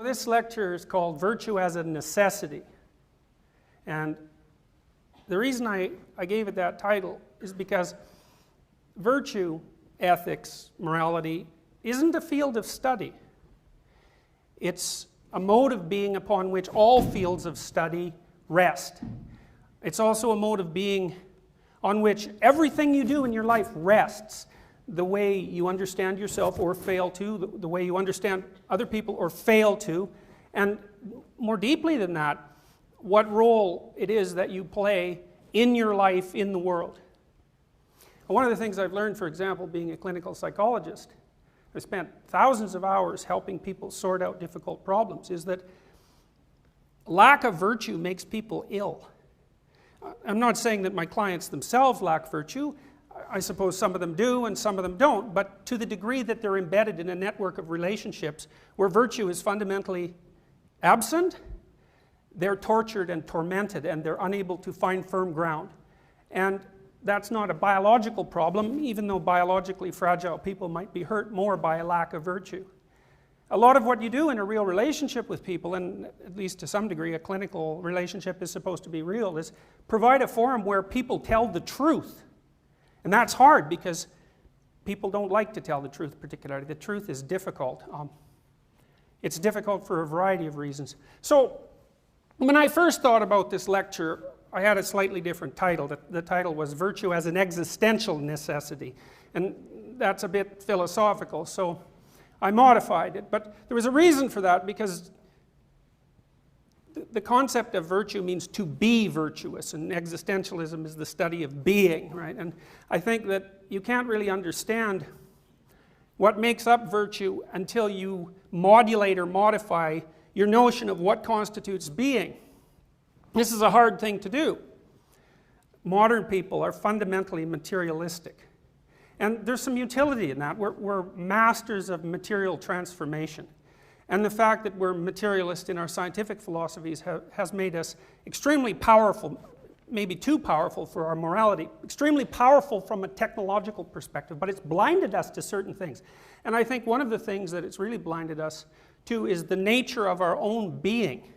This lecture is called Virtue as a Necessity, and the reason I gave it that title is because virtue, ethics, morality isn't a field of study. It's a mode of being upon which all fields of study rest. It's also a mode of being on which everything you do in your life rests. The way you understand yourself or fail to, the way you understand other people or fail to, and more deeply than that, what role it is that you play in your life, in the world. And one of the things I've learned, for example, being a clinical psychologist, I've spent thousands of hours helping people sort out difficult problems, is that lack of virtue makes people ill. I'm not saying that my clients themselves lack virtue. I suppose some of them do and some of them don't, but to the degree that they're embedded in a network of relationships where virtue is fundamentally absent, they're tortured and tormented and they're unable to find firm ground. And that's not a biological problem, even though biologically fragile people might be hurt more by a lack of virtue. A lot of what you do in a real relationship with people, and at least to some degree a clinical relationship is supposed to be real, is provide a forum where people tell the truth. And that's hard because people don't like to tell the truth particularly. The truth is difficult. It's difficult for a variety of reasons. So when I first thought about this lecture, I had a slightly different title. The title was Virtue as an Existential Necessity. And that's a bit philosophical, so I modified it. But there was a reason for that, because the concept of virtue means to be virtuous, and existentialism is the study of being, right? And I think that you can't really understand what makes up virtue until you modulate or modify your notion of what constitutes being. This is a hard thing to do. Modern people are fundamentally materialistic. And there's some utility in that. We're masters of material transformation. And the fact that we're materialist in our scientific philosophies has made us extremely powerful, maybe too powerful for our morality, extremely powerful from a technological perspective, but it's blinded us to certain things. And I think one of the things that it's really blinded us to is the nature of our own being.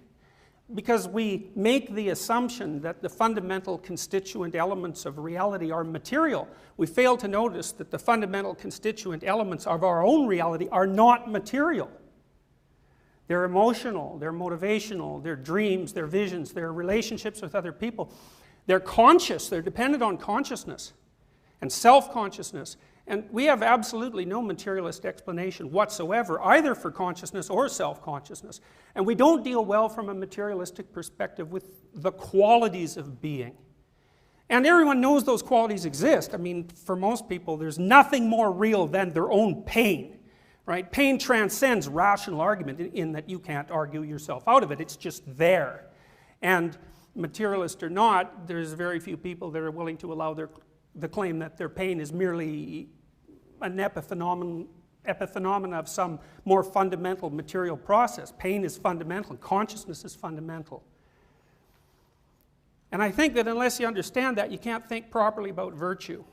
Because we make the assumption that the fundamental constituent elements of reality are material, we fail to notice that the fundamental constituent elements of our own reality are not material. They're emotional, they're motivational, they're dreams, they're visions, they're relationships with other people. They're conscious, they're dependent on consciousness and self-consciousness. And we have absolutely no materialist explanation whatsoever, either for consciousness or self-consciousness. And we don't deal well from a materialistic perspective with the qualities of being. And everyone knows those qualities exist. I mean, for most people, there's nothing more real than their own pain. Right? Pain transcends rational argument in that you can't argue yourself out of it. It's just there. And materialist or not, there's very few people that are willing to allow the claim that their pain is merely an epiphenomenon of some more fundamental material process. Pain is fundamental. Consciousness is fundamental. And I think that unless you understand that, you can't think properly about virtue.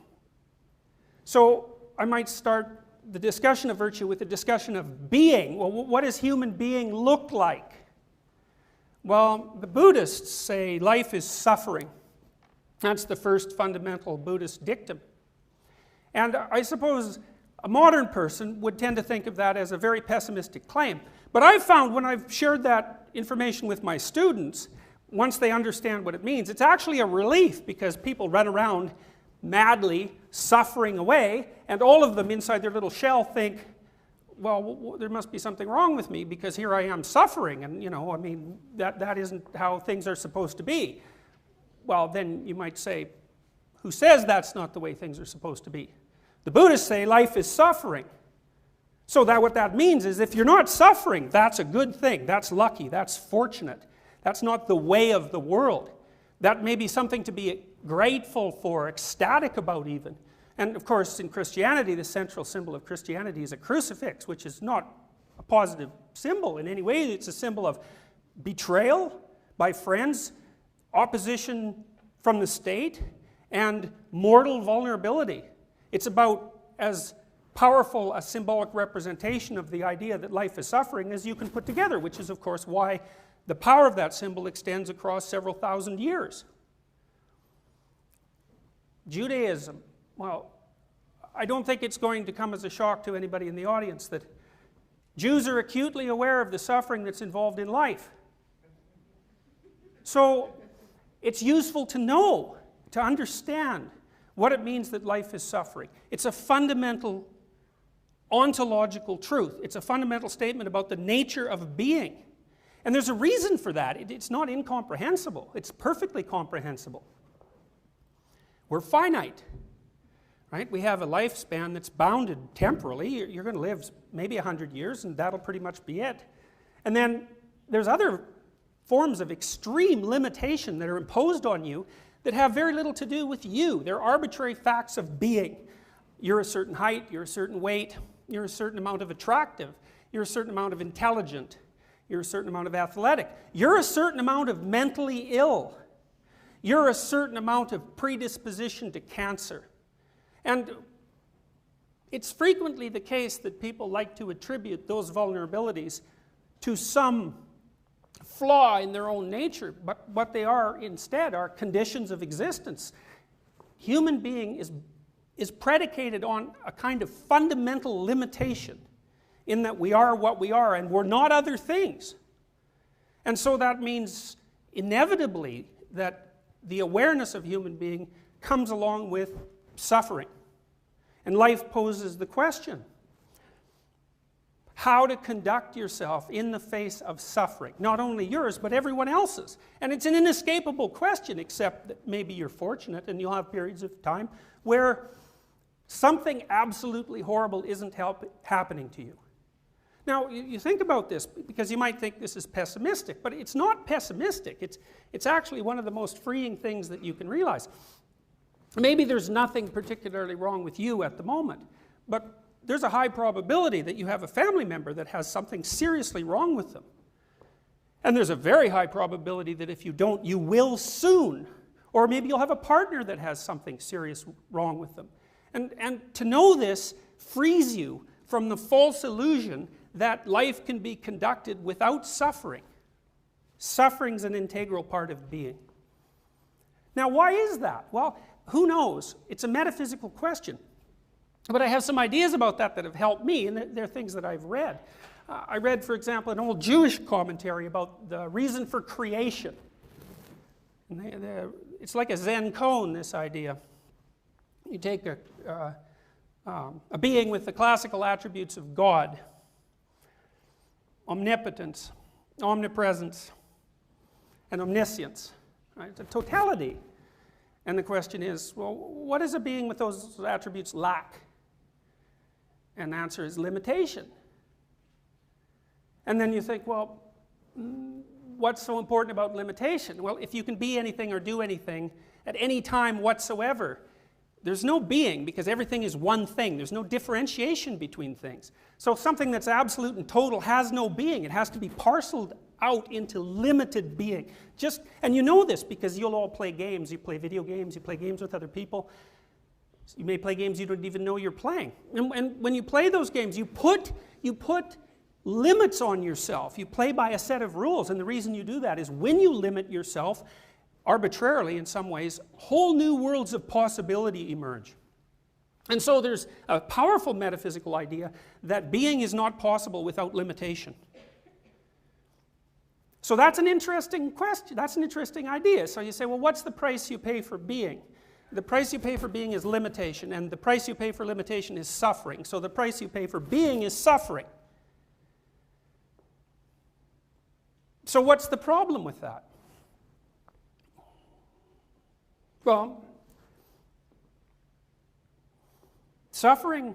So I might start the discussion of virtue with the discussion of being. Well, what does human being look like? Well, the Buddhists say life is suffering. That's the first fundamental Buddhist dictum. And I suppose a modern person would tend to think of that as a very pessimistic claim. But I've found when I've shared that information with my students, once they understand what it means, it's actually a relief, because people run around madly suffering away, and all of them inside their little shell think, well, there must be something wrong with me, because here I am suffering, and I mean, that isn't how things are supposed to be. Well, then you might say, who says that's not the way things are supposed to be? The Buddhists say life is suffering. So what that means is if you're not suffering, that's a good thing, that's lucky, that's fortunate. That's not the way of the world. That may be something to be grateful for, ecstatic about even. And of course, in Christianity, the central symbol of Christianity is a crucifix, which is not a positive symbol in any way. It's a symbol of betrayal by friends, opposition from the state, and mortal vulnerability. It's about as powerful a symbolic representation of the idea that life is suffering as you can put together, which is of course why the power of that symbol extends across several thousand years. Judaism, well, I don't think it's going to come as a shock to anybody in the audience that Jews are acutely aware of the suffering that's involved in life. So it's useful to know, to understand what it means that life is suffering. It's a fundamental ontological truth. It's a fundamental statement about the nature of being. And there's a reason for that. It's not incomprehensible. It's perfectly comprehensible. We're finite, right? We have a lifespan that's bounded temporally. You're going to live maybe 100 years, and that'll pretty much be it. And then there's other forms of extreme limitation that are imposed on you that have very little to do with you. They're arbitrary facts of being. You're a certain height, you're a certain weight, you're a certain amount of attractive, you're a certain amount of intelligent, you're a certain amount of athletic, you're a certain amount of mentally ill, you're a certain amount of predisposition to cancer. And it's frequently the case that people like to attribute those vulnerabilities to some flaw in their own nature, but what they are instead are conditions of existence. Human being is predicated on a kind of fundamental limitation in that we are what we are and we're not other things. And so that means inevitably that the awareness of human being comes along with suffering. And life poses the question, how to conduct yourself in the face of suffering, not only yours but everyone else's. And it's an inescapable question, except that maybe you're fortunate and you'll have periods of time where something absolutely horrible isn't happening to you. Now, you think about this because you might think this is pessimistic, but it's not pessimistic. It's actually one of the most freeing things that you can realize. Maybe there's nothing particularly wrong with you at the moment, but there's a high probability that you have a family member that has something seriously wrong with them. And there's a very high probability that if you don't, you will soon. Or maybe you'll have a partner that has something serious wrong with them. And to know this frees you from the false illusion that life can be conducted without suffering. Suffering's an integral part of being. Now, why is that? Well, who knows? It's a metaphysical question. But I have some ideas about that that have helped me, and they're things that I've read. I read, for example, an old Jewish commentary about the reason for creation. And it's like a Zen koan, this idea. You take a being with the classical attributes of God, omnipotence, omnipresence, and omniscience. Right? It's a totality. And the question is, well, what does a being with those attributes lack? And the answer is limitation. And then you think, well, what's so important about limitation? Well, if you can be anything or do anything at any time whatsoever, there's no being because everything is one thing. There's no differentiation between things. So something that's absolute and total has no being. It has to be parceled out into limited being. And you know this because you'll all play games. You play video games, you play games with other people. You may play games you don't even know you're playing. And when you play those games, you put limits on yourself. You play by a set of rules, and the reason you do that is when you limit yourself, arbitrarily in some ways, whole new worlds of possibility emerge. And so there's a powerful metaphysical idea that being is not possible without limitation. So that's an interesting question, that's an interesting idea. So you say, well, what's the price you pay for being? The price you pay for being is limitation, and the price you pay for limitation is suffering. So the price you pay for being is suffering. So what's the problem with that? Well, suffering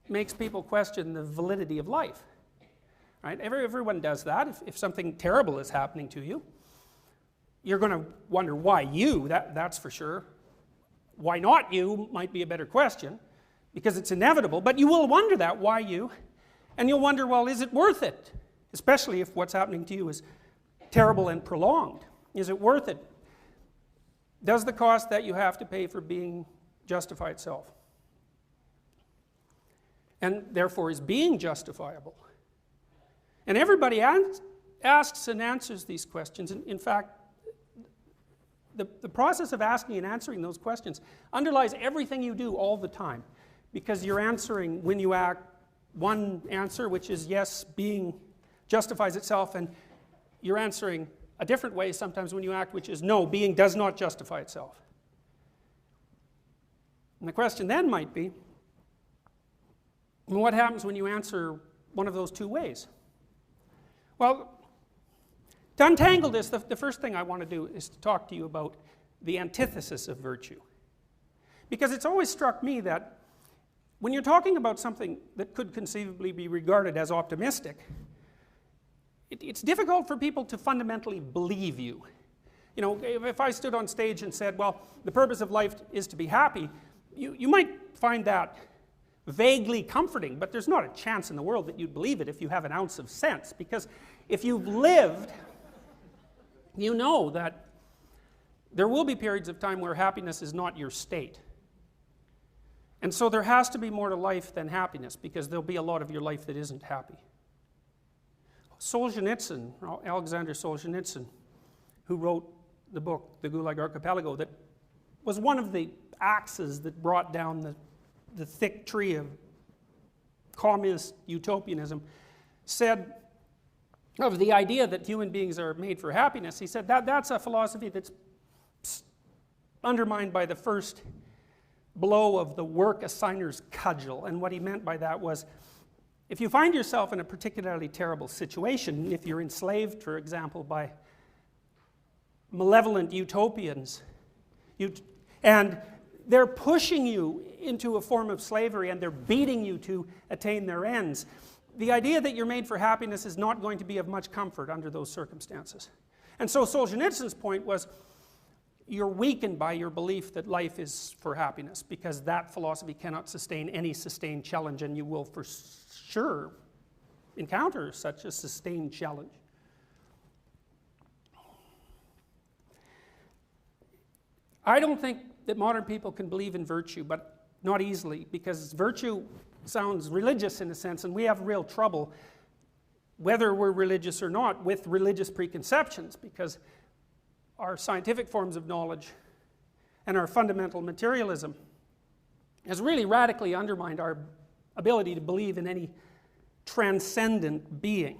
makes people question the validity of life. Right? Everyone does that. If something terrible is happening to you, you're going to wonder why you, that's for sure. Why not you might be a better question, because it's inevitable, but you will wonder that, why you? And you'll wonder, well, is it worth it? Especially if what's happening to you is terrible and prolonged. Is it worth it? Does the cost that you have to pay for being justify itself? and therefore is being justifiable. And everybody asks and answers these questions. And in fact, the process of asking and answering those questions underlies everything you do all the time, because you're answering, when you act, one answer, which is yes, being justifies itself, and you're answering a different way sometimes when you act, which is no, being does not justify itself. And the question then might be, what happens when you answer one of those two ways? Well, to untangle this, the first thing I want to do is to talk to you about the antithesis of virtue. Because it's always struck me that when you're talking about something that could conceivably be regarded as optimistic, it's difficult for people to fundamentally believe you. You know, if I stood on stage and said, well, the purpose of life is to be happy, you might find that vaguely comforting, but there's not a chance in the world that you'd believe it if you have an ounce of sense. Because if you've lived, you know that there will be periods of time where happiness is not your state. And so there has to be more to life than happiness, because there'll be a lot of your life that isn't happy. Solzhenitsyn, Alexander Solzhenitsyn, who wrote the book, The Gulag Archipelago, that was one of the axes that brought down the thick tree of communist utopianism, said of the idea that human beings are made for happiness, he said that's a philosophy that's undermined by the first blow of the work assigner's cudgel. And what he meant by that was, if you find yourself in a particularly terrible situation, if you're enslaved, for example, by malevolent utopians, and they're pushing you into a form of slavery and they're beating you to attain their ends, the idea that you're made for happiness is not going to be of much comfort under those circumstances. And so Solzhenitsyn's point was, you're weakened by your belief that life is for happiness, because that philosophy cannot sustain any sustained challenge, and you will for sure encounter such a sustained challenge. I don't think that modern people can believe in virtue, but not easily, because virtue sounds religious in a sense, and we have real trouble, whether we're religious or not, with religious preconceptions, because our scientific forms of knowledge and our fundamental materialism has really radically undermined our ability to believe in any transcendent being.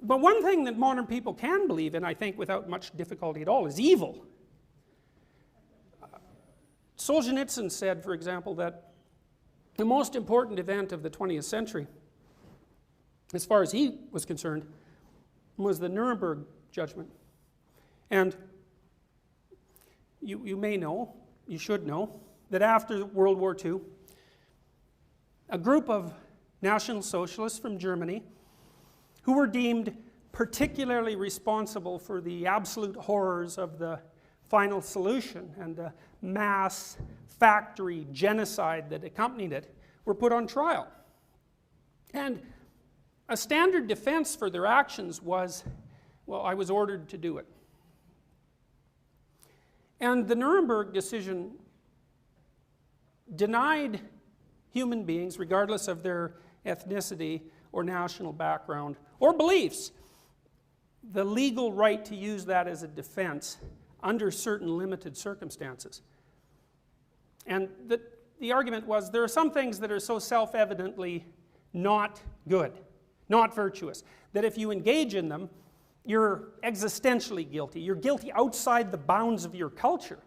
But one thing that modern people can believe in, I think, without much difficulty at all, is evil. Solzhenitsyn said, for example, that the most important event of the 20th century, as far as he was concerned, was the Nuremberg judgment. And you may know, you should know, that after World War II, a group of National Socialists from Germany, who were deemed particularly responsible for the absolute horrors of the final solution and the mass factory genocide that accompanied it, were put on trial. And a standard defense for their actions was, well, I was ordered to do it. And the Nuremberg decision denied human beings, regardless of their ethnicity or national background or beliefs, the legal right to use that as a defense under certain limited circumstances. And the argument was, there are some things that are so self-evidently not good, not virtuous, that if you engage in them, you're existentially guilty. You're guilty outside the bounds of your culture.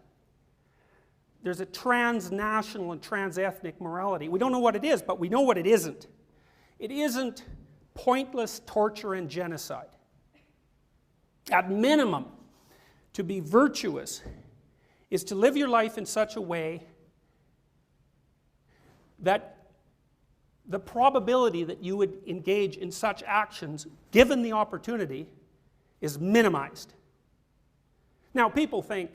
There's a transnational and transethnic morality. We don't know what it is, but we know what it isn't. It isn't pointless torture and genocide. At minimum, to be virtuous is to live your life in such a way that the probability that you would engage in such actions, given the opportunity, is minimized. Now, people think,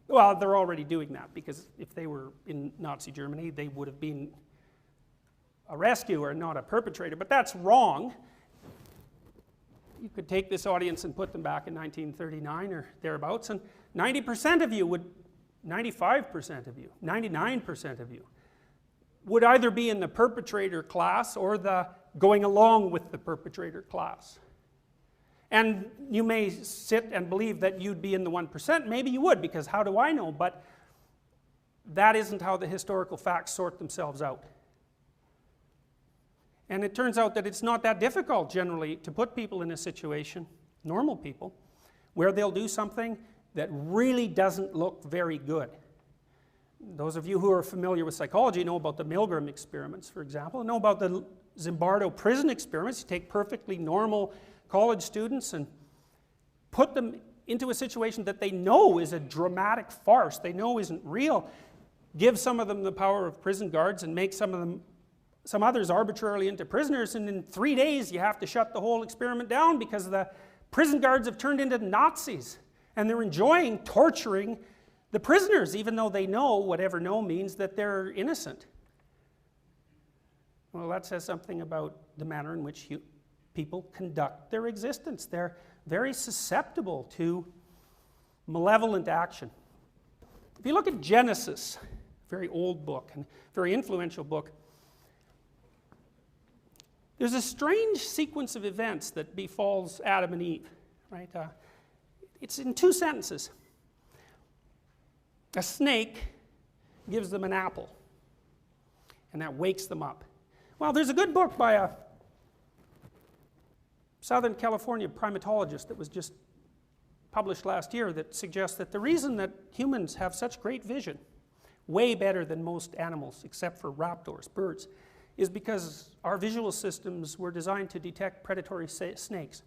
well, they're already doing that, because if they were in Nazi Germany, they would have been a rescuer, not a perpetrator. But that's wrong. You could take this audience and put them back in 1939 or thereabouts, and 90% of you would, 95% of you, 99% of you would either be in the perpetrator class or the going along with the perpetrator class. And you may sit and believe that you'd be in the 1%, maybe you would, because how do I know? But that isn't how the historical facts sort themselves out. And it turns out that it's not that difficult generally to put people in a situation, normal people, where they'll do something that really doesn't look very good. Those of you who are familiar with psychology know about the Milgram experiments, for example, know about the Zimbardo prison experiments. You take perfectly normal college students and put them into a situation that they know is a dramatic farce, they know isn't real, give some of them the power of prison guards and make some others arbitrarily into prisoners, and in 3 days you have to shut the whole experiment down because the prison guards have turned into Nazis and they're enjoying torturing the prisoners, even though they know, whatever know means, that they're innocent. Well, that says something about the manner in which people conduct their existence. They're very susceptible to malevolent action. If you look at Genesis, a very old book and very influential book, there's a strange sequence of events that befalls Adam and Eve, right? It's in 2 sentences. A snake gives them an apple, and that wakes them up. Well, there's a good book by a Southern California primatologist that was just published last year that suggests that the reason that humans have such great vision, way better than most animals except for raptors, birds, is because our visual systems were designed to detect predatory snakes.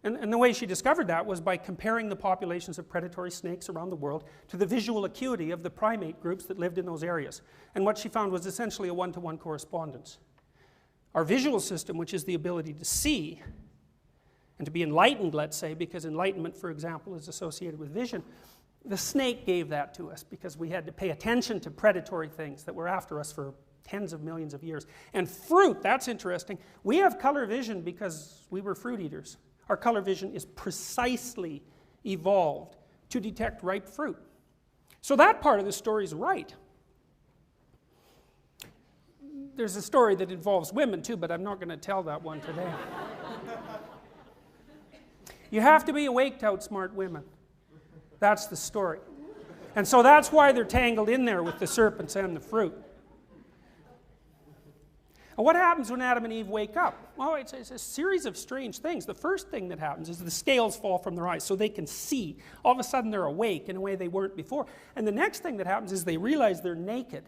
And the way she discovered that was by comparing the populations of predatory snakes around the world to the visual acuity of the primate groups that lived in those areas. And what she found was essentially a one-to-one correspondence. Our visual system, which is the ability to see and to be enlightened, let's say, because enlightenment, for example, is associated with vision, the snake gave that to us because we had to pay attention to predatory things that were after us for tens of millions of years. And fruit, that's interesting. We have color vision because we were fruit eaters. Our color vision is precisely evolved to detect ripe fruit. So that part of the story is right. There's a story that involves women too, but I'm not going to tell that one today. You have to be awake to outsmart women. That's the story. And so that's why they're tangled in there with the serpents and the fruit. And what happens when Adam and Eve wake up? Well, it's a series of strange things. The first thing that happens is the scales fall from their eyes so they can see. All of a sudden they're awake in a way they weren't before. And the next thing that happens is they realize they're naked.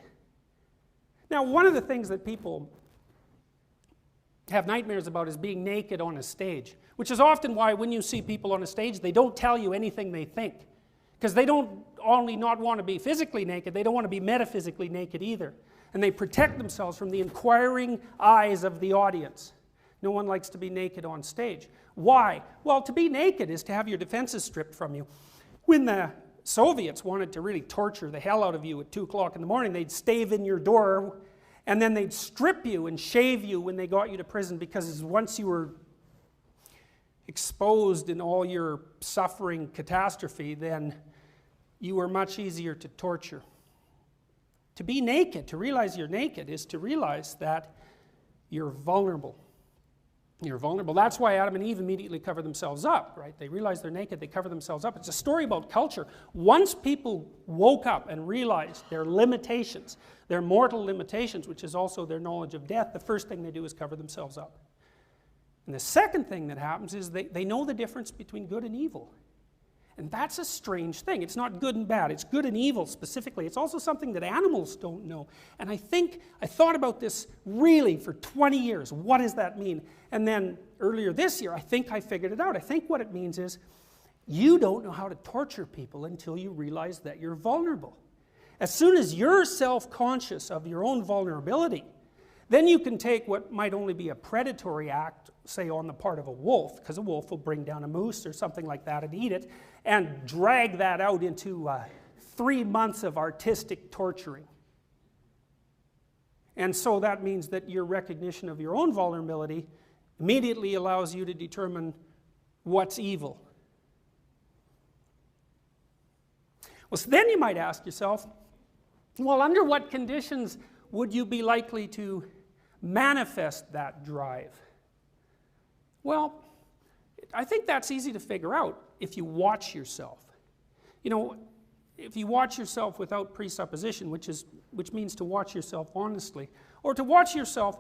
Now, one of the things that people have nightmares about is being naked on a stage, which is often why when you see people on a stage, they don't tell you anything they think. Because they don't only not want to be physically naked, they don't want to be metaphysically naked either. And they protect themselves from the inquiring eyes of the audience. No one likes to be naked on stage. Why? Well, to be naked is to have your defenses stripped from you. When the Soviets wanted to really torture the hell out of you at 2 o'clock in the morning, they'd stave in your door, and then they'd strip you and shave you when they got you to prison, because once you were exposed in all your suffering catastrophe, then you were much easier to torture. To be naked, to realize you're naked, is to realize that you're vulnerable. You're vulnerable. That's why Adam and Eve immediately cover themselves up, right? They realize they're naked, they cover themselves up. It's a story about culture. Once people woke up and realized their limitations, their mortal limitations, which is also their knowledge of death, the first thing they do is cover themselves up. And the second thing that happens is they know the difference between good and evil. And that's a strange thing. It's not good and bad. It's good and evil specifically. It's also something that animals don't know. And I thought about this really for 20 years. What does that mean? And then earlier this year, I think I figured it out. I think what it means is you don't know how to torture people until you realize that you're vulnerable. As soon as you're self-conscious of your own vulnerability, then you can take what might only be a predatory act, say on the part of a wolf, because a wolf will bring down a moose or something like that and eat it, and drag that out into 3 months of artistic torturing. And so that means that your recognition of your own vulnerability immediately allows you to determine what's evil. Well, so then you might ask yourself, well, under what conditions would you be likely to manifest that drive? Well, I think that's easy to figure out if you watch yourself. You know, if you watch yourself without presupposition, which means to watch yourself honestly, or to watch yourself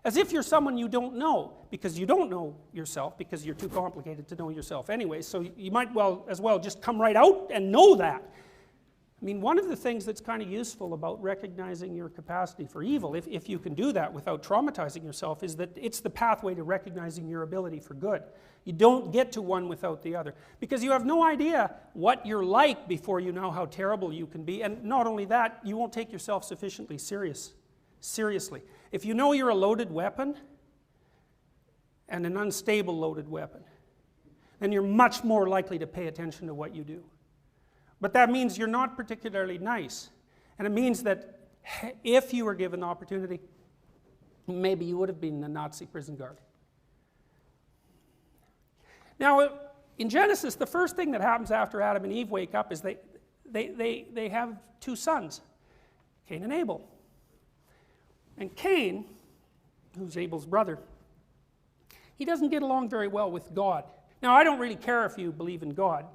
as if you're someone you don't know, because you don't know yourself, because you're too complicated to know yourself anyway, so you might as well just come right out and know that. I mean, one of the things that's kind of useful about recognizing your capacity for evil, if you can do that without traumatizing yourself, is that it's the pathway to recognizing your ability for good. You don't get to one without the other, because you have no idea what you're like before you know how terrible you can be, and not only that, you won't take yourself sufficiently seriously. If you know you're a loaded weapon, and an unstable loaded weapon, then you're much more likely to pay attention to what you do. But that means you're not particularly nice. And it means that if you were given the opportunity, maybe you would have been a Nazi prison guard. Now, in Genesis, the first thing that happens after Adam and Eve wake up is they have two sons, Cain and Abel. And Cain, who's Abel's brother, he doesn't get along very well with God. Now, I don't really care if you believe in God,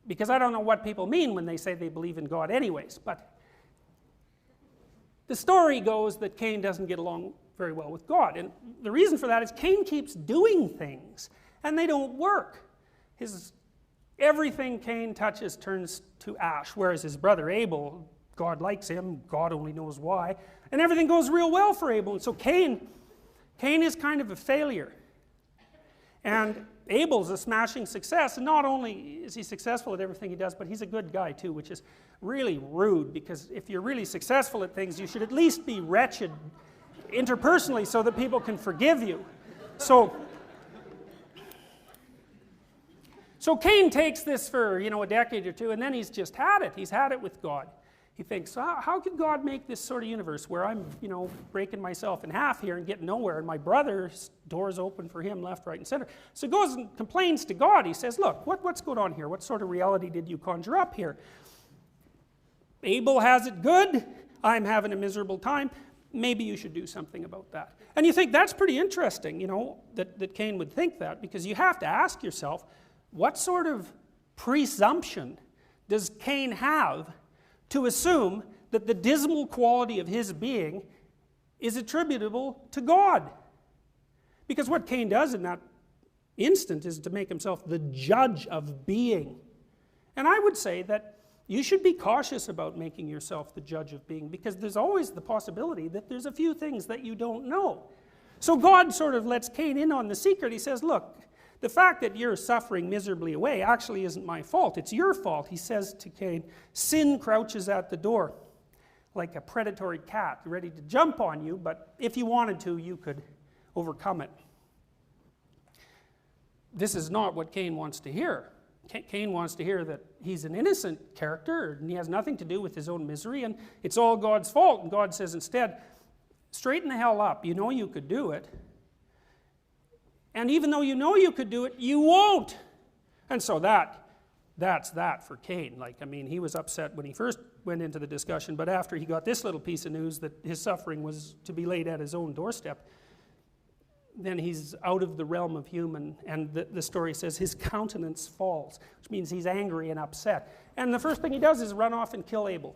because I don't know what people mean when they say they believe in God anyways, but the story goes that Cain doesn't get along very well with God, and the reason for that is Cain keeps doing things, and they don't work. Everything Cain touches turns to ash, whereas his brother Abel, God likes him, God only knows why, and everything goes real well for Abel, and so Cain is kind of a failure. And Abel's a smashing success, and not only is he successful at everything he does, but he's a good guy too, which is really rude, because if you're really successful at things, you should at least be wretched interpersonally so that people can forgive you. So Cain takes this for, a decade or two, and then he's just had it. He's had it with God. He thinks, how could God make this sort of universe where I'm, breaking myself in half here and getting nowhere, and my brother's door's open for him left, right, and center. So he goes and complains to God. He says, look, what's going on here? What sort of reality did you conjure up here? Abel has it good. I'm having a miserable time. Maybe you should do something about that. And you think that's pretty interesting, that Cain would think that, because you have to ask yourself, what sort of presumption does Cain have to assume that the dismal quality of his being is attributable to God? Because what Cain does in that instant is to make himself the judge of being. And I would say that you should be cautious about making yourself the judge of being, because there's always the possibility that there's a few things that you don't know. So God sort of lets Cain in on the secret. He says, look, the fact that you're suffering miserably away actually isn't my fault. It's your fault. He says to Cain, sin crouches at the door like a predatory cat ready to jump on you, but if you wanted to, you could overcome it. This is not what Cain wants to hear. Cain wants to hear that he's an innocent character and he has nothing to do with his own misery and it's all God's fault. And God says instead, straighten the hell up. You know you could do it. And even though you know you could do it, you won't. And so that's that for Cain. He was upset when he first went into the discussion, but after he got this little piece of news that his suffering was to be laid at his own doorstep, then he's out of the realm of human, and the story says his countenance falls, which means he's angry and upset. And the first thing he does is run off and kill Abel.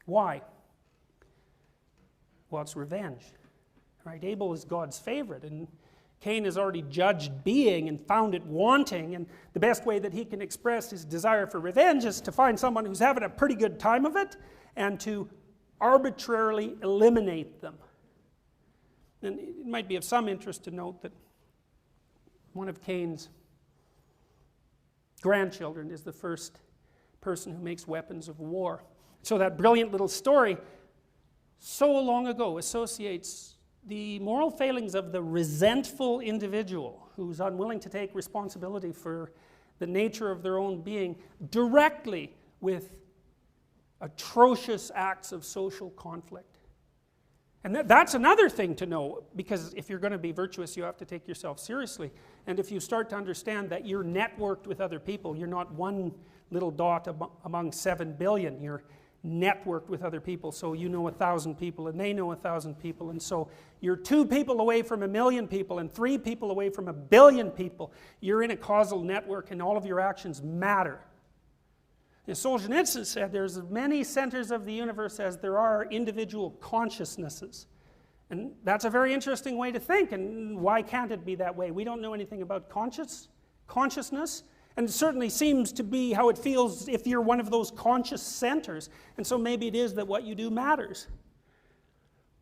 Why? Well, it's revenge. Right? Abel is God's favorite, and Cain has already judged being and found it wanting, and the best way that he can express his desire for revenge is to find someone who's having a pretty good time of it and to arbitrarily eliminate them. And it might be of some interest to note that one of Cain's grandchildren is the first person who makes weapons of war. So that brilliant little story so long ago associates the moral failings of the resentful individual who's unwilling to take responsibility for the nature of their own being directly with atrocious acts of social conflict. And that's another thing to know, because if you're going to be virtuous, you have to take yourself seriously. And if you start to understand that you're networked with other people, you're not one little dot among 7 billion, networked with other people, so you know 1,000 people and they know 1,000 people, and so you're 2 people away from 1,000,000 people and 3 people away from 1,000,000,000 people. You're in a causal network and all of your actions matter. And Solzhenitsyn said there's as many centers of the universe as there are individual consciousnesses. And that's a very interesting way to think, and why can't it be that way? We don't know anything about consciousness, and it certainly seems to be how it feels if you're one of those conscious centers, and so maybe it is that what you do matters.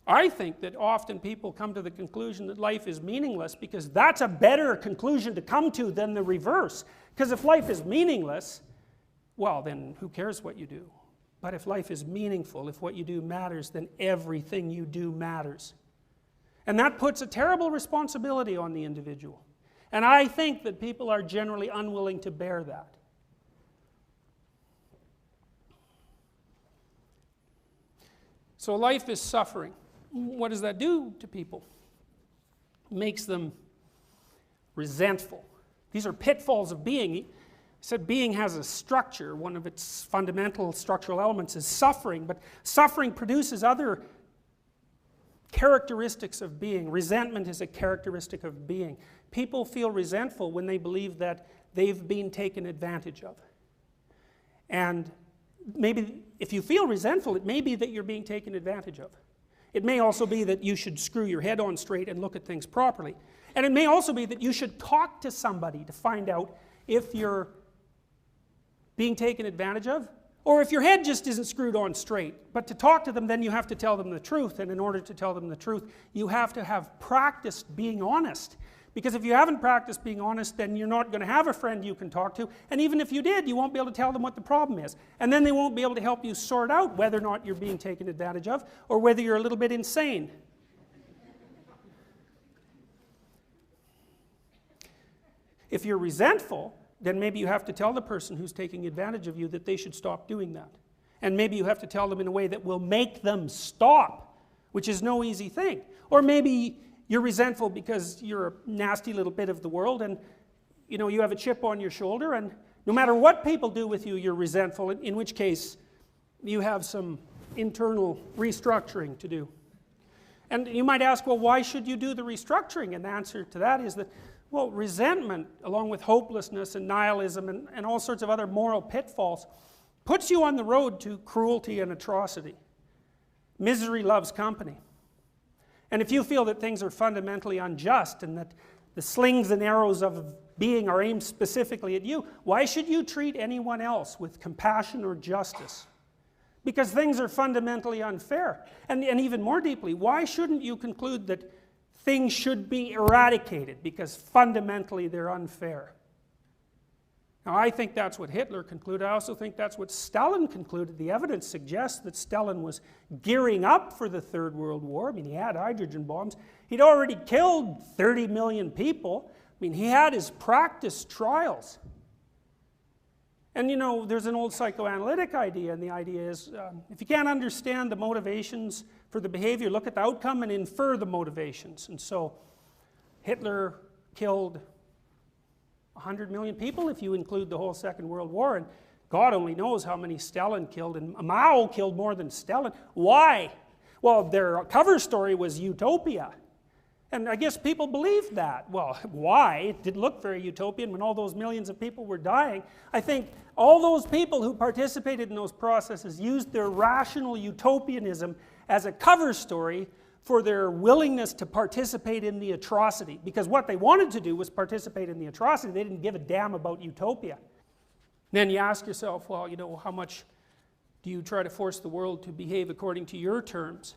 I think that often people come to the conclusion that life is meaningless because that's a better conclusion to come to than the reverse. Because if life is meaningless, well, then who cares what you do? But if life is meaningful, if what you do matters, then everything you do matters. And that puts a terrible responsibility on the individual. And I think that people are generally unwilling to bear that. So life is suffering. What does that do to people? It makes them resentful. These are pitfalls of being. He said being has a structure. One of its fundamental structural elements is suffering, but suffering produces other characteristics of being. Resentment is a characteristic of being. People feel resentful when they believe that they've been taken advantage of. And maybe if you feel resentful, it may be that you're being taken advantage of. It may also be that you should screw your head on straight and look at things properly. And it may also be that you should talk to somebody to find out if you're being taken advantage of, or if your head just isn't screwed on straight. But to talk to them, then you have to tell them the truth, and in order to tell them the truth, you have to have practiced being honest. Because if you haven't practiced being honest, then you're not going to have a friend you can talk to, and even if you did, you won't be able to tell them what the problem is. And then they won't be able to help you sort out whether or not you're being taken advantage of, or whether you're a little bit insane. If you're resentful, then maybe you have to tell the person who's taking advantage of you that they should stop doing that. And maybe you have to tell them in a way that will make them stop, which is no easy thing. Or maybe you're resentful because you're a nasty little bit of the world, and you have a chip on your shoulder, and no matter what people do with you, you're resentful, in which case you have some internal restructuring to do. And you might ask, well, why should you do the restructuring? And the answer to that is that, well, resentment, along with hopelessness and nihilism and all sorts of other moral pitfalls, puts you on the road to cruelty and atrocity. Misery loves company. And if you feel that things are fundamentally unjust and that the slings and arrows of being are aimed specifically at you, why should you treat anyone else with compassion or justice? Because things are fundamentally unfair. And even more deeply, why shouldn't you conclude that things should be eradicated because fundamentally they're unfair? Now, I think that's what Hitler concluded. I also think that's what Stalin concluded. The evidence suggests that Stalin was gearing up for the Third World War. I mean, he had hydrogen bombs. He'd already killed 30 million people. I mean, he had his practice trials. And there's an old psychoanalytic idea, and the idea is if you can't understand the motivations for the behavior, look at the outcome and infer the motivations. And so Hitler killed 100 million people if you include the whole Second World War, and God only knows how many Stalin killed, and Mao killed more than Stalin. Why? Well, their cover story was utopia, and I guess people believed that. Well, why? It didn't look very utopian when all those millions of people were dying. I think all those people who participated in those processes used their rational utopianism as a cover story for their willingness to participate in the atrocity. Because what they wanted to do was participate in the atrocity. They didn't give a damn about utopia. Then you ask yourself, well, how much do you try to force the world to behave according to your terms?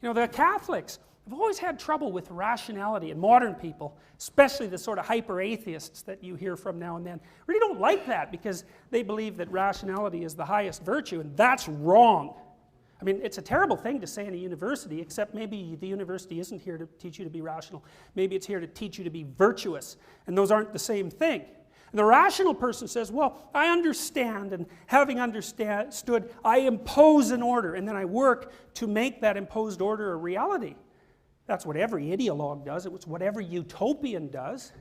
The Catholics have always had trouble with rationality, and modern people, especially the sort of hyper-atheists that you hear from now and then, really don't like that because they believe that rationality is the highest virtue, and that's wrong. I mean, it's a terrible thing to say in a university, except maybe the university isn't here to teach you to be rational. Maybe it's here to teach you to be virtuous, and those aren't the same thing. And the rational person says, well, I understand, and having understood, I impose an order, and then I work to make that imposed order a reality. That's what every ideologue does. It's what every utopian does.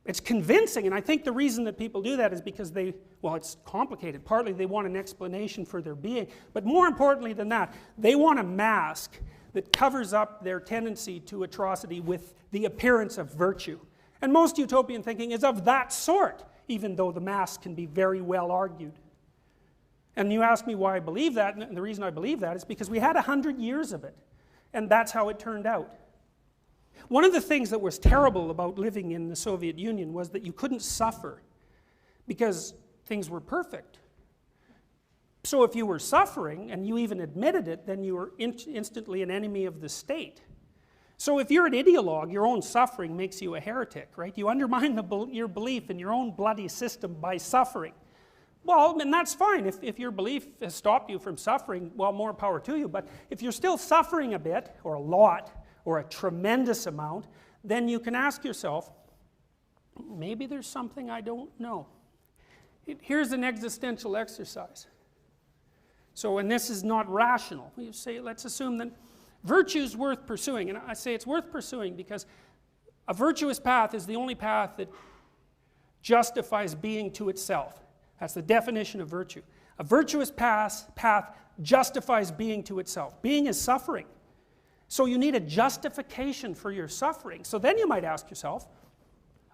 It's convincing, and I think the reason that people do that is because they, well, it's complicated. Partly they want an explanation for their being, but more importantly than that, they want a mask that covers up their tendency to atrocity with the appearance of virtue. And most utopian thinking is of that sort, even though the mask can be very well argued. And you ask me why I believe that, and the reason I believe that is because we had 100 years of it, and that's how it turned out. One of the things that was terrible about living in the Soviet Union was that you couldn't suffer because things were perfect. So if you were suffering, and you even admitted it, then you were instantly an enemy of the state. So if you're an ideologue, your own suffering makes you a heretic, right? You undermine your belief in your own bloody system by suffering. Well, and that's fine. If your belief has stopped you from suffering, well, more power to you. But if you're still suffering a bit, or a lot, or a tremendous amount, then you can ask yourself, maybe there's something I don't know. Here's an existential exercise. So, and this is not rational. You say, let's assume that virtue's worth pursuing. And I say it's worth pursuing because a virtuous path is the only path that justifies being to itself. That's the definition of virtue. A virtuous path justifies being to itself. Being is suffering. So you need a justification for your suffering. So then you might ask yourself,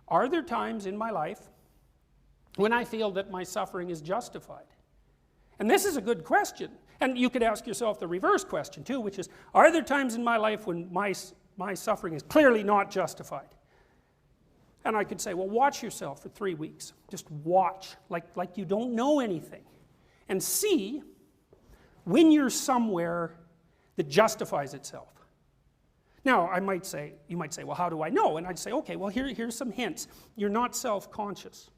are there times in my life when I feel that my suffering is justified? And this is a good question. And you could ask yourself the reverse question too, which is, are there times in my life when my suffering is clearly not justified? And I could say, well, watch yourself for 3 weeks. Just watch, like you don't know anything. And see when you're somewhere that justifies itself. Now, you might say, well, how do I know? And I'd say, okay, well, here's some hints. You're not self-conscious.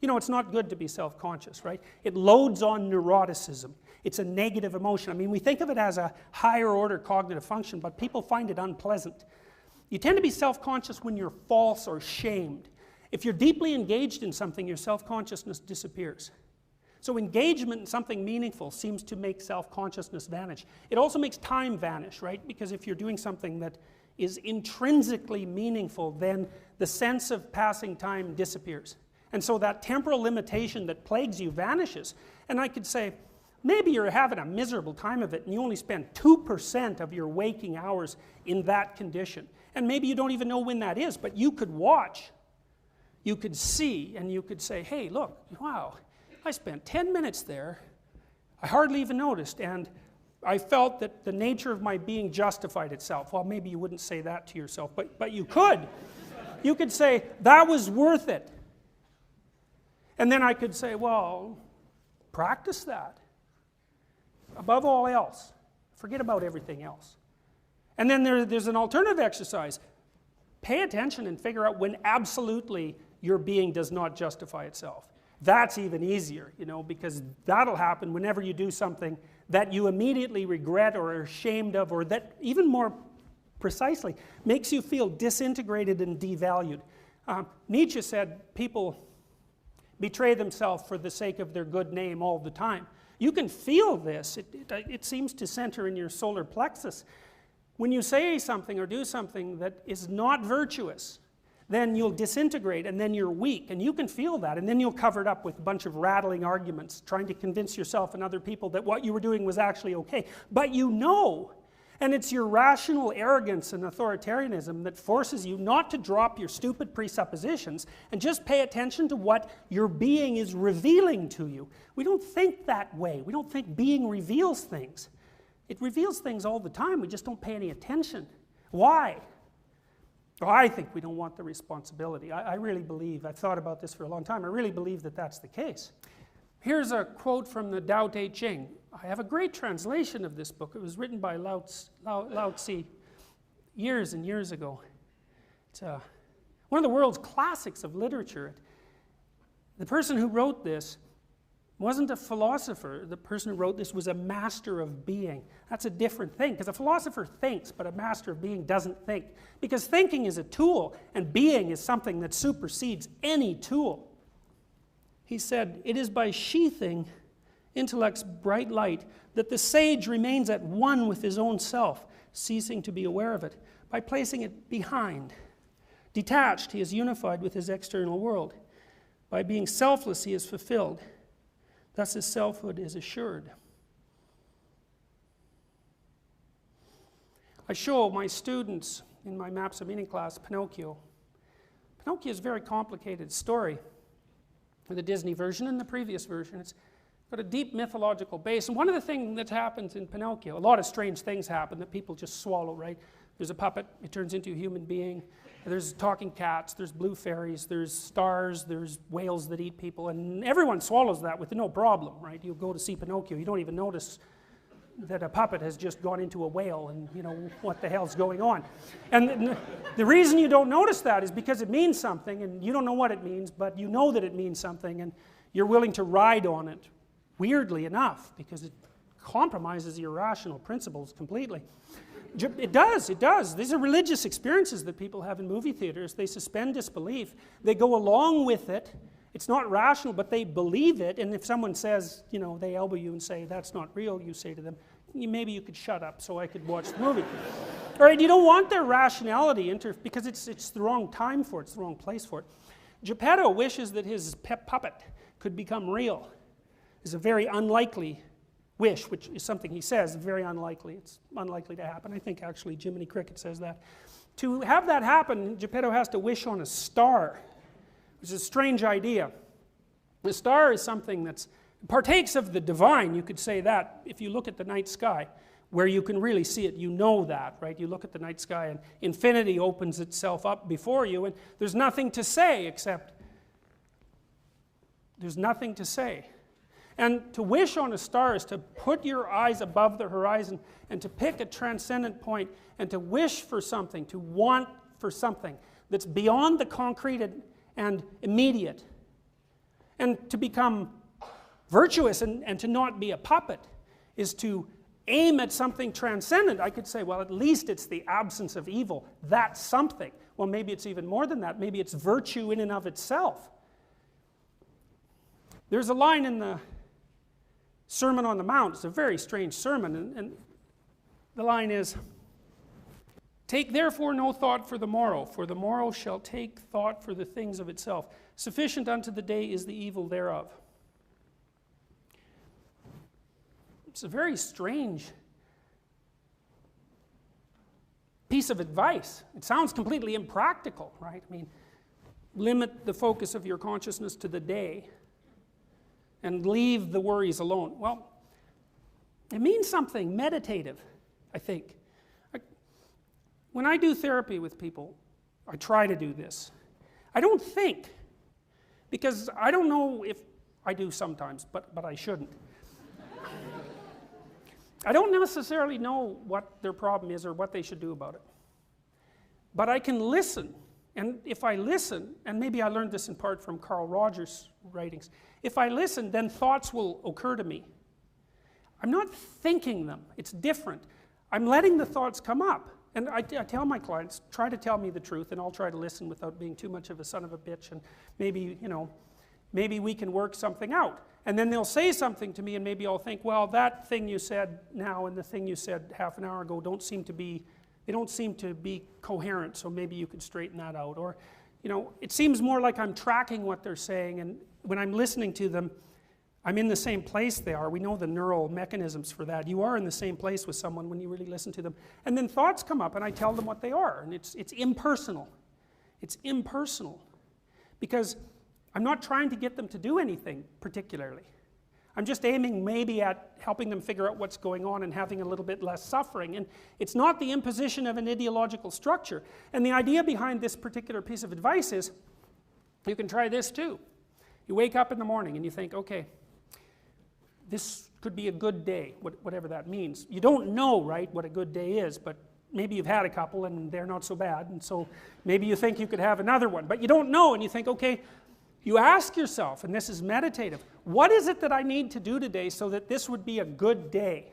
You know, it's not good to be self-conscious, right? It loads on neuroticism. It's a negative emotion. I mean, we think of it as a higher order cognitive function, but people find it unpleasant. You tend to be self-conscious when you're false or shamed. If you're deeply engaged in something, your self-consciousness disappears. So engagement in something meaningful seems to make self-consciousness vanish. It also makes time vanish, right? Because if you're doing something that is intrinsically meaningful, then the sense of passing time disappears. And so that temporal limitation that plagues you vanishes. And I could say, maybe you're having a miserable time of it and you only spend 2% of your waking hours in that condition. And maybe you don't even know when that is, but you could watch. You could see, and you could say, hey, look, wow, I spent 10 minutes there. I hardly even noticed, and I felt that the nature of my being justified itself. Well, maybe you wouldn't say that to yourself, but you could. You could say, that was worth it. And then I could say, well, practice that. Above all else. Forget about everything else. And then there's an alternative exercise. Pay attention and figure out when absolutely your being does not justify itself. That's even easier, you know, because that'll happen whenever you do something that you immediately regret or are ashamed of, or that, even more precisely, makes you feel disintegrated and devalued. Nietzsche said people betray themselves for the sake of their good name all the time. You can feel this. It seems to center in your solar plexus. When you say something or do something that is not virtuous, then you'll disintegrate and then you're weak, and you can feel that, and then you'll cover it up with a bunch of rattling arguments, trying to convince yourself and other people that what you were doing was actually okay. But you know, and it's your rational arrogance and authoritarianism that forces you not to drop your stupid presuppositions and just pay attention to what your being is revealing to you. We don't think that way. We don't think being reveals things. It reveals things all the time. We just don't pay any attention. Why? Well, I think we don't want the responsibility. I really believe, I've thought about this for a long time, I really believe that that's the case. Here's a quote from the Tao Te Ching. I have a great translation of this book. It was written by Lao Tzu years and years ago. It's one of the world's classics of literature. The person who wrote this wasn't a philosopher. The person who wrote this was a master of being. That's a different thing, because a philosopher thinks, but a master of being doesn't think. Because thinking is a tool, and being is something that supersedes any tool. He said, "It is by sheathing intellect's bright light that the sage remains at one with his own self, ceasing to be aware of it. By placing it behind, detached, he is unified with his external world. By being selfless, he is fulfilled. Thus his selfhood is assured. I show my students in my Maps of Meaning class Pinocchio. Pinocchio is a very complicated story. The Disney version and the previous version, it's got a deep mythological base. And one of the things that happens in Pinocchio, a lot of strange things happen that people just swallow, right? There's a puppet, it turns into a human being. There's talking cats, there's blue fairies, there's stars, there's whales that eat people, and everyone swallows that with no problem, right? You go to see Pinocchio, you don't even notice that a puppet has just gone into a whale and, you know, what the hell's going on. And the reason you don't notice that is because it means something, and you don't know what it means, but you know that it means something, and you're willing to ride on it, weirdly enough, because it compromises your rational principles completely. It does, it does. These are religious experiences that people have in movie theaters. They suspend disbelief. They go along with it. It's not rational, but they believe it. And if someone says, you know, they elbow you and say, that's not real, you say to them, maybe you could shut up so I could watch the movie. All right, you don't want their rationality because it's the wrong time for it, it's the wrong place for it. Geppetto wishes that his pet puppet could become real. It's a very unlikely wish, which is something he says, very unlikely. It's unlikely to happen. I think actually Jiminy Cricket says that. To have that happen, Geppetto has to wish on a star, which is a strange idea. The star is something that partakes of the divine, you could say that. If you look at the night sky, where you can really see it, you know that, right? You look at the night sky and infinity opens itself up before you, and there's nothing to say except there's nothing to say. And to wish on a star is to put your eyes above the horizon and to pick a transcendent point and to wish for something, to want for something that's beyond the concrete and immediate. And to become virtuous and to not be a puppet is to aim at something transcendent. I could say, well, at least it's the absence of evil. That's something. Well, maybe it's even more than that. Maybe it's virtue in and of itself. There's a line in the Sermon on the Mount. It's a very strange sermon, and the line is, take therefore no thought for the morrow shall take thought for the things of itself. Sufficient unto the day is the evil thereof. It's a very strange piece of advice. It sounds completely impractical, right? I mean, limit the focus of your consciousness to the day and leave the worries alone. Well, it means something meditative, I think. When I do therapy with people, I try to do this. I don't think, because I don't know if I do sometimes, but I shouldn't. I don't necessarily know what their problem is or what they should do about it. But I can listen. And if I listen, and maybe I learned this in part from Carl Rogers' writings, if I listen, then thoughts will occur to me. I'm not thinking them. It's different. I'm letting the thoughts come up. And I tell my clients, try to tell me the truth, and I'll try to listen without being too much of a son of a bitch, and maybe, you know, maybe we can work something out. And then they'll say something to me, and maybe I'll think, well, that thing you said now and the thing you said half an hour ago don't seem to be coherent, so maybe you could straighten that out. Or, you know, it seems more like I'm tracking what they're saying, and when I'm listening to them, I'm in the same place they are. We know the neural mechanisms for that. You are in the same place with someone when you really listen to them. And then thoughts come up, and I tell them what they are, and it's impersonal. It's impersonal. Because I'm not trying to get them to do anything particularly. I'm just aiming maybe at helping them figure out what's going on and having a little bit less suffering. And it's not the imposition of an ideological structure. And the idea behind this particular piece of advice is, you can try this too. You wake up in the morning and you think, okay, this could be a good day, whatever that means. You don't know, right, what a good day is, but maybe you've had a couple and they're not so bad, and so maybe you think you could have another one. But you don't know, and you think, okay, you ask yourself, and this is meditative, what is it that I need to do today so that this would be a good day?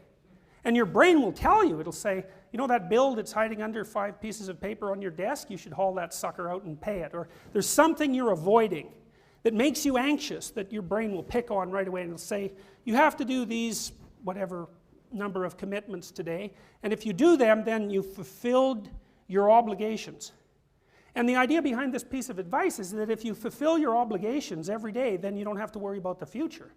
And your brain will tell you, it'll say, you know that bill that's hiding under 5 pieces of paper on your desk? You should haul that sucker out and pay it. Or there's something you're avoiding that makes you anxious that your brain will pick on right away, and it'll say, you have to do these, whatever number of commitments today, and if you do them, then you've fulfilled your obligations. And the idea behind this piece of advice is that if you fulfill your obligations every day, then you don't have to worry about the future.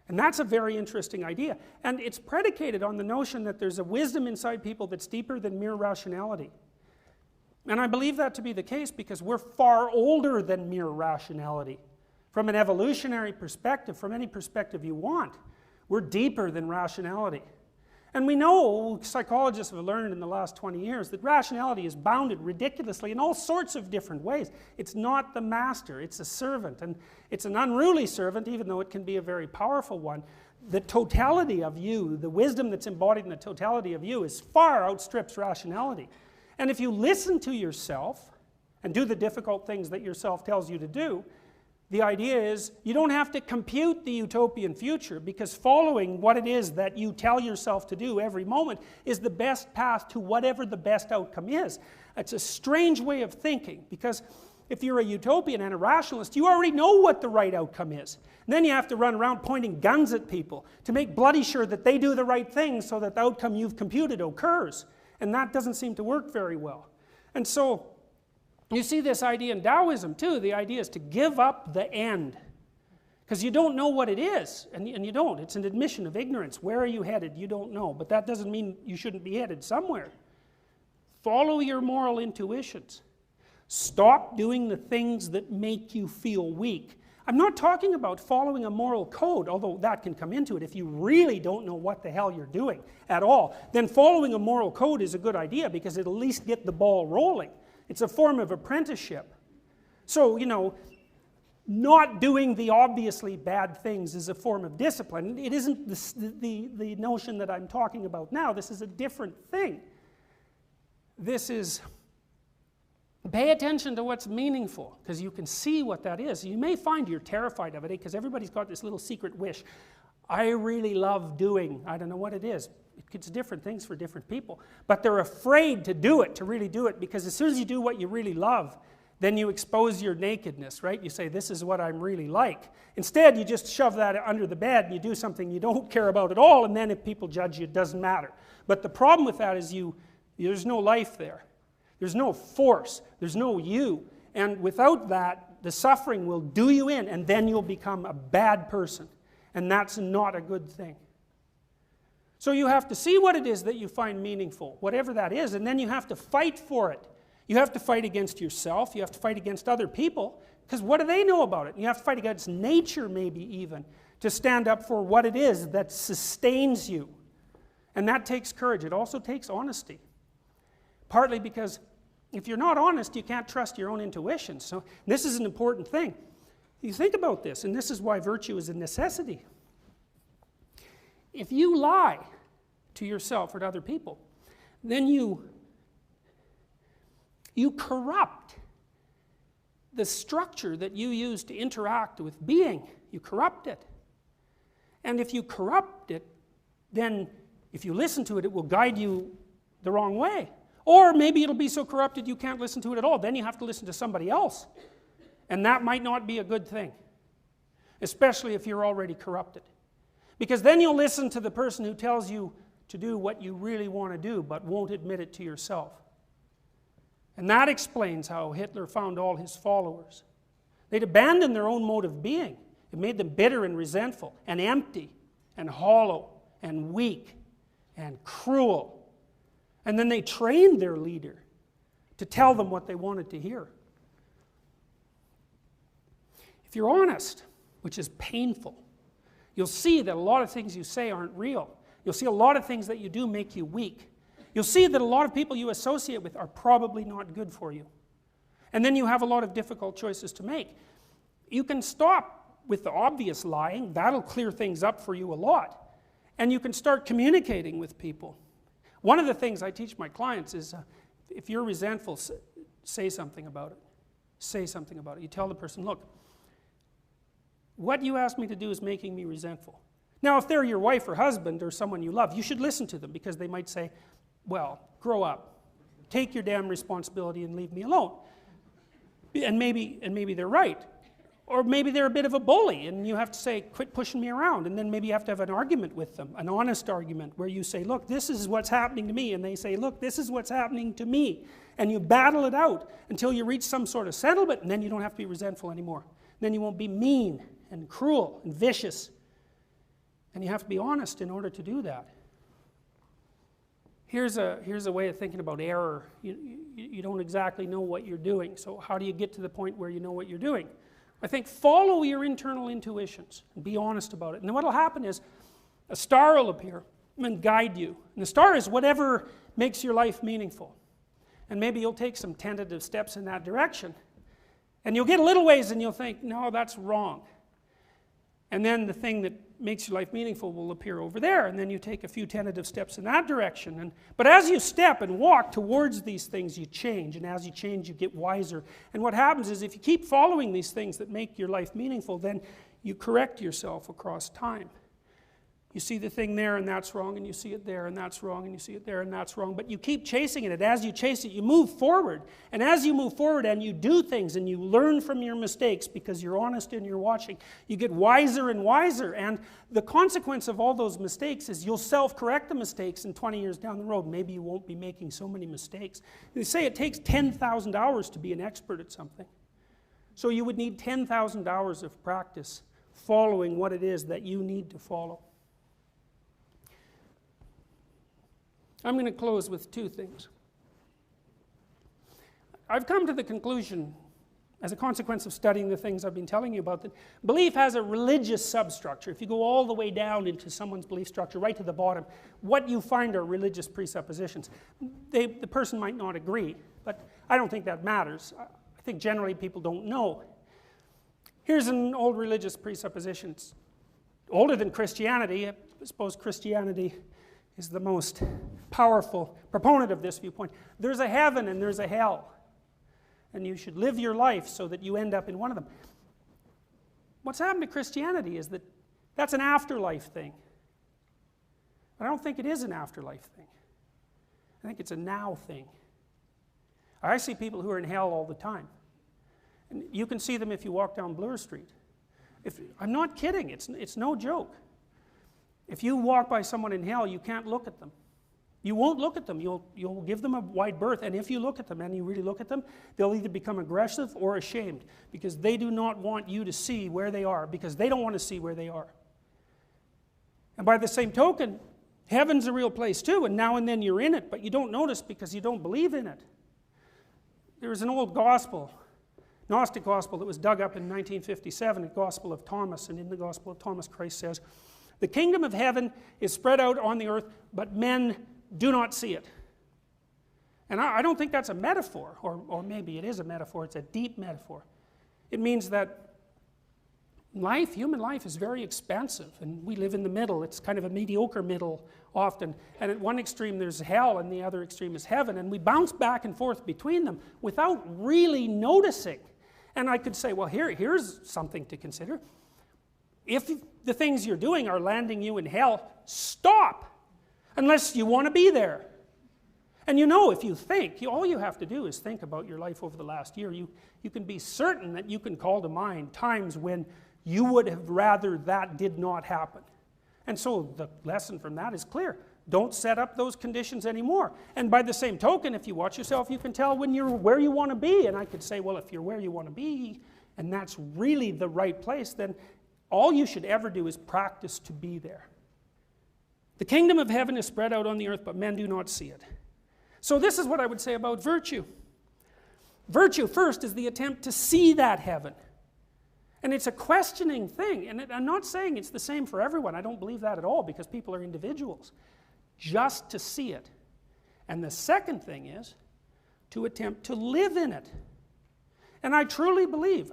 And that's a very interesting idea. And it's predicated on the notion that there's a wisdom inside people that's deeper than mere rationality. And I believe that to be the case because we're far older than mere rationality. From an evolutionary perspective, from any perspective you want, we're deeper than rationality. And we know, psychologists have learned in the last 20 years, that rationality is bounded ridiculously in all sorts of different ways. It's not the master, it's a servant. And it's an unruly servant, even though it can be a very powerful one. The totality of you, the wisdom that's embodied in the totality of you, is far outstrips rationality. And if you listen to yourself and do the difficult things that yourself tells you to do, the idea is you don't have to compute the utopian future, because following what it is that you tell yourself to do every moment is the best path to whatever the best outcome is. It's a strange way of thinking, because if you're a utopian and a rationalist, you already know what the right outcome is. And then you have to run around pointing guns at people to make bloody sure that they do the right thing so that the outcome you've computed occurs. And that doesn't seem to work very well. And so you see this idea in Taoism too. The idea is to give up the end. Because you don't know what it is, and you don't. It's an admission of ignorance. Where are you headed? You don't know. But that doesn't mean you shouldn't be headed somewhere. Follow your moral intuitions. Stop doing the things that make you feel weak. I'm not talking about following a moral code, although that can come into it. If you really don't know what the hell you're doing at all, then following a moral code is a good idea, because it'll at least get the ball rolling. It's a form of apprenticeship. So, you know, not doing the obviously bad things is a form of discipline. It isn't the notion that I'm talking about now. This is a different thing. This is, pay attention to what's meaningful, because you can see what that is. You may find you're terrified of it, because everybody's got this little secret wish. I really love doing, I don't know what it is. It's different things for different people. But they're afraid to do it, to really do it, because as soon as you do what you really love, then you expose your nakedness, right? You say, this is what I'm really like. Instead, you just shove that under the bed and you do something you don't care about at all, and then if people judge you, it doesn't matter. But the problem with that is there's no life there. There's no force. There's no you. And without that, the suffering will do you in, and then you'll become a bad person. And that's not a good thing. So you have to see what it is that you find meaningful, whatever that is, and then you have to fight for it. You have to fight against yourself. You have to fight against other people, because what do they know about it? You have to fight against nature, maybe even, to stand up for what it is that sustains you. And that takes courage. It also takes honesty. Partly because if you're not honest, you can't trust your own intuition. So this is an important thing. You think about this, and this is why virtue is a necessity. If you lie to yourself or to other people, then you corrupt the structure that you use to interact with being. You corrupt it. And if you corrupt it, then if you listen to it, it will guide you the wrong way. Or maybe it'll be so corrupted you can't listen to it at all. Then you have to listen to somebody else. And that might not be a good thing, especially if you're already corrupted. Because then you'll listen to the person who tells you to do what you really want to do, but won't admit it to yourself. And that explains how Hitler found all his followers. They'd abandoned their own mode of being. It made them bitter and resentful, and empty, and hollow, and weak, and cruel. And then they trained their leader to tell them what they wanted to hear. If you're honest, which is painful, you'll see that a lot of things you say aren't real. You'll see a lot of things that you do make you weak. You'll see that a lot of people you associate with are probably not good for you. And then you have a lot of difficult choices to make. You can stop with the obvious lying. That'll clear things up for you a lot. And you can start communicating with people. One of the things I teach my clients is, if you're resentful, say something about it. Say something about it. You tell the person, look, what you asked me to do is making me resentful. Now, if they're your wife or husband or someone you love, you should listen to them, because they might say, well, grow up. Take your damn responsibility and leave me alone. And maybe they're right. Or maybe they're a bit of a bully, and you have to say, quit pushing me around, and then maybe you have to have an argument with them, an honest argument, where you say, look, this is what's happening to me, and they say, look, this is what's happening to me, and you battle it out until you reach some sort of settlement, and then you don't have to be resentful anymore. Then you won't be mean, and cruel, and vicious, and you have to be honest in order to do that. Here's a way of thinking about error. You don't exactly know what you're doing, so how do you get to the point where you know what you're doing? I think follow your internal intuitions and be honest about it. And then what will happen is a star will appear and guide you. And the star is whatever makes your life meaningful. And maybe you'll take some tentative steps in that direction. And you'll get a little ways and you'll think, no, that's wrong. And then the thing that makes your life meaningful will appear over there, and then you take a few tentative steps in that direction. But as you step and walk towards these things, you change, and as you change, you get wiser. And what happens is if you keep following these things that make your life meaningful, then you correct yourself across time. You see the thing there and that's wrong, and you see it there and that's wrong, and you see it there and that's wrong, but you keep chasing it. As you chase it, you move forward. And as you move forward and you do things and you learn from your mistakes because you're honest and you're watching, you get wiser and wiser. And the consequence of all those mistakes is you'll self-correct the mistakes, and 20 years down the road, maybe you won't be making so many mistakes. They say it takes 10,000 hours to be an expert at something. So you would need 10,000 hours of practice following what it is that you need to follow. I'm going to close with two things. I've come to the conclusion, as a consequence of studying the things I've been telling you about, that belief has a religious substructure. If you go all the way down into someone's belief structure, right to the bottom, what you find are religious presuppositions. The person might not agree, but I don't think that matters. I think generally people don't know. Here's an old religious presupposition. It's older than Christianity. I suppose Christianity is the most powerful proponent of this viewpoint. There's a heaven and there's a hell. And you should live your life so that you end up in one of them. What's happened to Christianity is that that's an afterlife thing. But I don't think it is an afterlife thing. I think it's a now thing. I see people who are in hell all the time. And you can see them if you walk down Bloor Street. I'm not kidding, it's no joke. If you walk by someone in hell, you can't look at them. You won't look at them. You'll give them a wide berth, and if you look at them, and you really look at them, they'll either become aggressive or ashamed, because they do not want you to see where they are, because they don't want to see where they are. And by the same token, heaven's a real place too, and now and then you're in it, but you don't notice because you don't believe in it. There was an old gospel, Gnostic gospel, that was dug up in 1957, the Gospel of Thomas, and in the Gospel of Thomas, Christ says, "The kingdom of heaven is spread out on the earth, but men do not see it." And I don't think that's a metaphor, or maybe it is a metaphor, it's a deep metaphor. It means that human life is very expansive, and we live in the middle. It's kind of a mediocre middle often, and at one extreme there's hell, and the other extreme is heaven, and we bounce back and forth between them without really noticing. And I could say, well, here's something to consider. If the things you're doing are landing you in hell, stop, unless you want to be there. And you know, if you think, all you have to do is think about your life over the last year. You can be certain that you can call to mind times when you would have rather that did not happen. And so the lesson from that is clear. Don't set up those conditions anymore. And by the same token, if you watch yourself, you can tell when you're where you want to be. And I could say, well, if you're where you want to be, and that's really the right place, then all you should ever do is practice to be there. The kingdom of heaven is spread out on the earth, but men do not see it. So this is what I would say about virtue. Virtue, first, is the attempt to see that heaven. And it's a questioning thing. And I'm not saying it's the same for everyone. I don't believe that at all, because people are individuals. Just to see it. And the second thing is to attempt to live in it. And I truly believe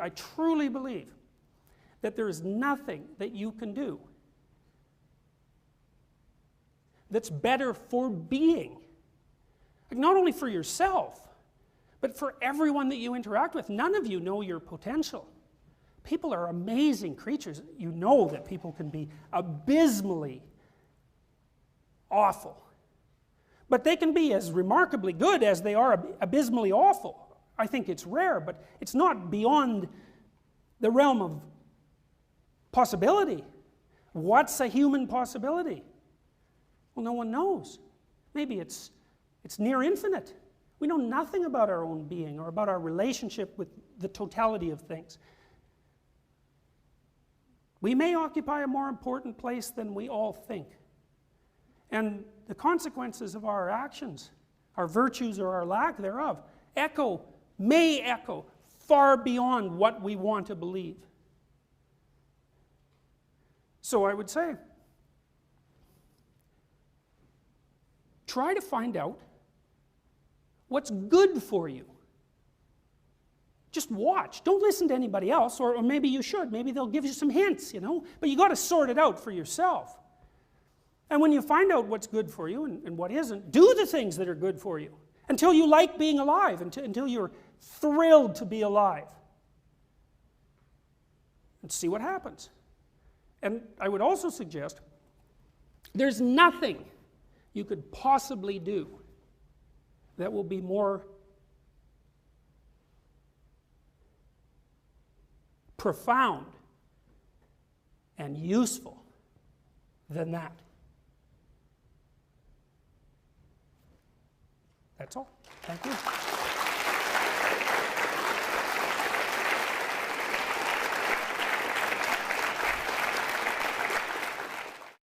that there is nothing that you can do that's better for being. Like, not only for yourself, but for everyone that you interact with. None of you know your potential. People are amazing creatures. You know that people can be abysmally awful. But they can be as remarkably good as they are abysmally awful. I think it's rare, but it's not beyond the realm of possibility. What's a human possibility? Well, no one knows. Maybe it's near infinite. We know nothing about our own being or about our relationship with the totality of things. We may occupy a more important place than we all think. And the consequences of our actions, our virtues or our lack thereof, may echo far beyond what we want to believe. So I would say, try to find out what's good for you. Just watch. Don't listen to anybody else, or maybe you should. Maybe they'll give you some hints, But you got to sort it out for yourself. And when you find out what's good for you and what isn't, do the things that are good for you until you like being alive, until you're thrilled to be alive. And see what happens. And I would also suggest there's nothing you could possibly do that will be more profound and useful than that. That's all. Thank you.